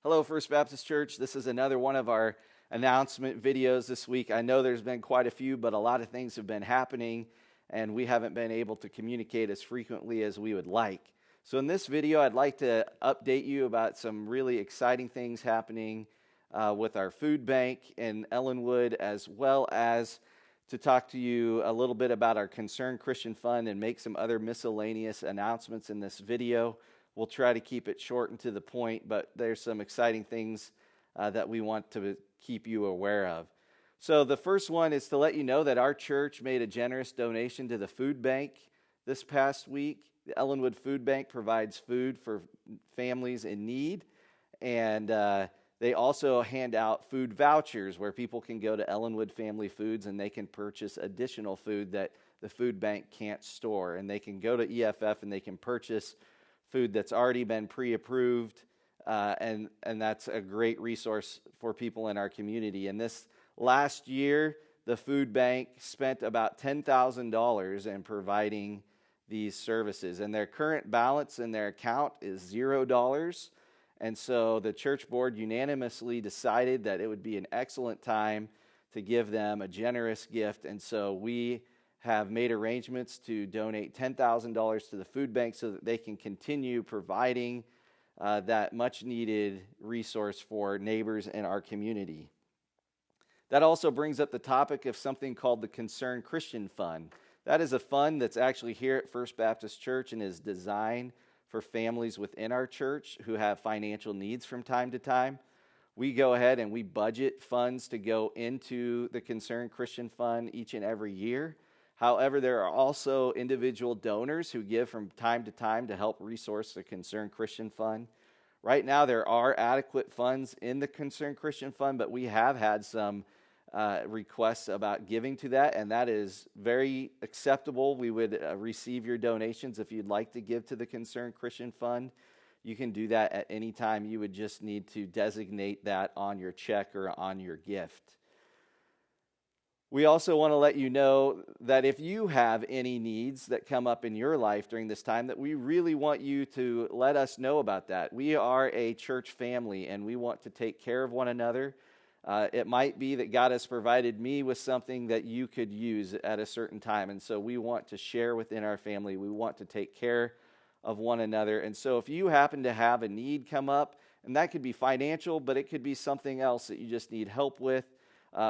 Hello, First Baptist Church. This is another one of our announcement videos this week. I know there's been quite a few, but a lot of things have been happening, and we haven't been able to communicate as frequently as we would like. So in this video, I'd like to update you about some really exciting things happening with our food bank in Ellenwood, as well as to talk to you a little bit about our Concerned Christian Fund and make some other miscellaneous announcements in this video. We'll try to keep it short and to the point, but there's some exciting things that we want to keep you aware of. So the first one is to let you know that our church made a generous donation to the food bank this past week. The Ellenwood Food Bank provides food for families in need, and they also hand out food vouchers where people can go to Ellenwood Family Foods and they can purchase additional food that the food bank can't store. And they can go to EFF and they can purchase food that's already been pre-approved, and that's a great resource for people in our community. And this last year, the food bank spent about $10,000 in providing these services, and their current balance in their account is $0. And so the church board unanimously decided that it would be an excellent time to give them a generous gift, and so we have made arrangements to donate $10,000 to the food bank so that they can continue providing that much-needed resource for neighbors in our community. That also brings up the topic of something called the Concerned Christian Fund. That is a fund that's actually here at First Baptist Church and is designed for families within our church who have financial needs from time to time. We go ahead and we budget funds to go into the Concerned Christian Fund each and every year. However, there are also individual donors who give from time to time to help resource the Concerned Christian Fund. Right now, there are adequate funds in the Concerned Christian Fund, but we have had some requests about giving to that, and that is very acceptable. We would receive your donations if you'd like to give to the Concerned Christian Fund. You can do that at any time. You would just need to designate that on your check or on your gift. We also want to let you know that if you have any needs that come up in your life during this time, that we really want you to let us know about that. We are a church family, and we want to take care of one another. It might be that God has provided me with something that you could use at a certain time, and so we want to share within our family. We want to take care of one another, and so if you happen to have a need come up, and that could be financial, but it could be something else that you just need help with.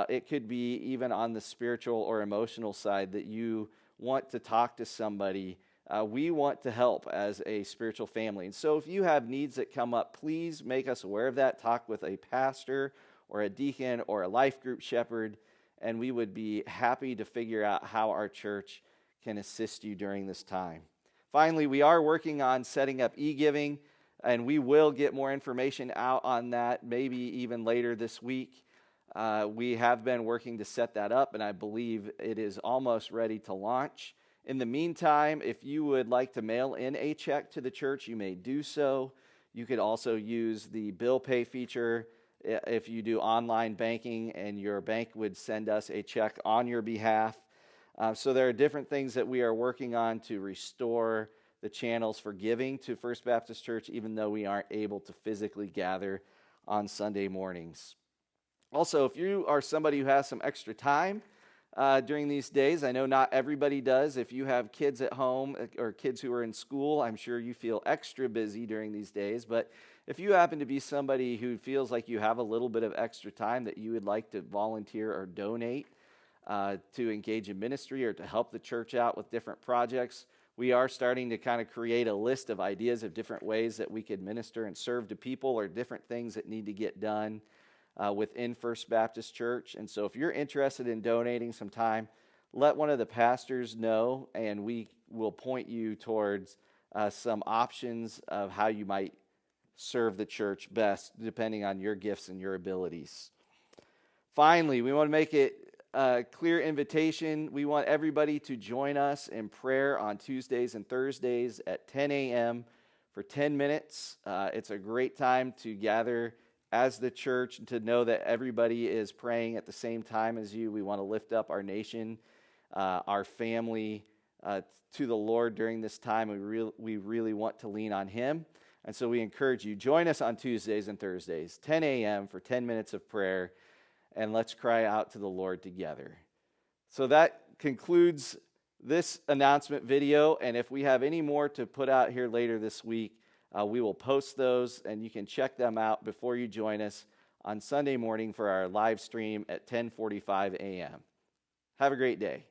It could be even on the spiritual or emotional side that you want to talk to somebody. We want to help as a spiritual family. And so if you have needs that come up, please make us aware of that. Talk with a pastor or a deacon or a life group shepherd, and we would be happy to figure out how our church can assist you during this time. Finally, we are working on setting up EGiving, and we will get more information out on that maybe even later this week. We have been working to set that up, and I believe it is almost ready to launch. In the meantime, if you would like to mail in a check to the church, you may do so. You could also use the bill pay feature if you do online banking, and your bank would send us a check on your behalf. So there are different things that we are working on to restore the channels for giving to First Baptist Church, even though we aren't able to physically gather on Sunday mornings. Also, if you are somebody who has some extra time during these days, I know not everybody does. If you have kids at home or kids who are in school, I'm sure you feel extra busy during these days. But if you happen to be somebody who feels like you have a little bit of extra time that you would like to volunteer or donate to engage in ministry or to help the church out with different projects, we are starting to kind of create a list of ideas of different ways that we could minister and serve to people, or different things that need to get done within First Baptist Church. And so if you're interested in donating some time, let one of the pastors know, and we will point you towards some options of how you might serve the church best, depending on your gifts and your abilities. Finally, we want to make it a clear invitation. We want everybody to join us in prayer on Tuesdays and Thursdays at 10 a.m. for 10 minutes. It's a great time to gather as the church, to know that everybody is praying at the same time as you. We want to lift up our nation, our family to the Lord during this time. We really want to lean on Him. And so we encourage you, join us on Tuesdays and Thursdays, 10 a.m. for 10 minutes of prayer, and let's cry out to the Lord together. So that concludes this announcement video, and if we have any more to put out here later this week, we will post those, and you can check them out before you join us on Sunday morning for our live stream at 10:45 a.m. Have a great day.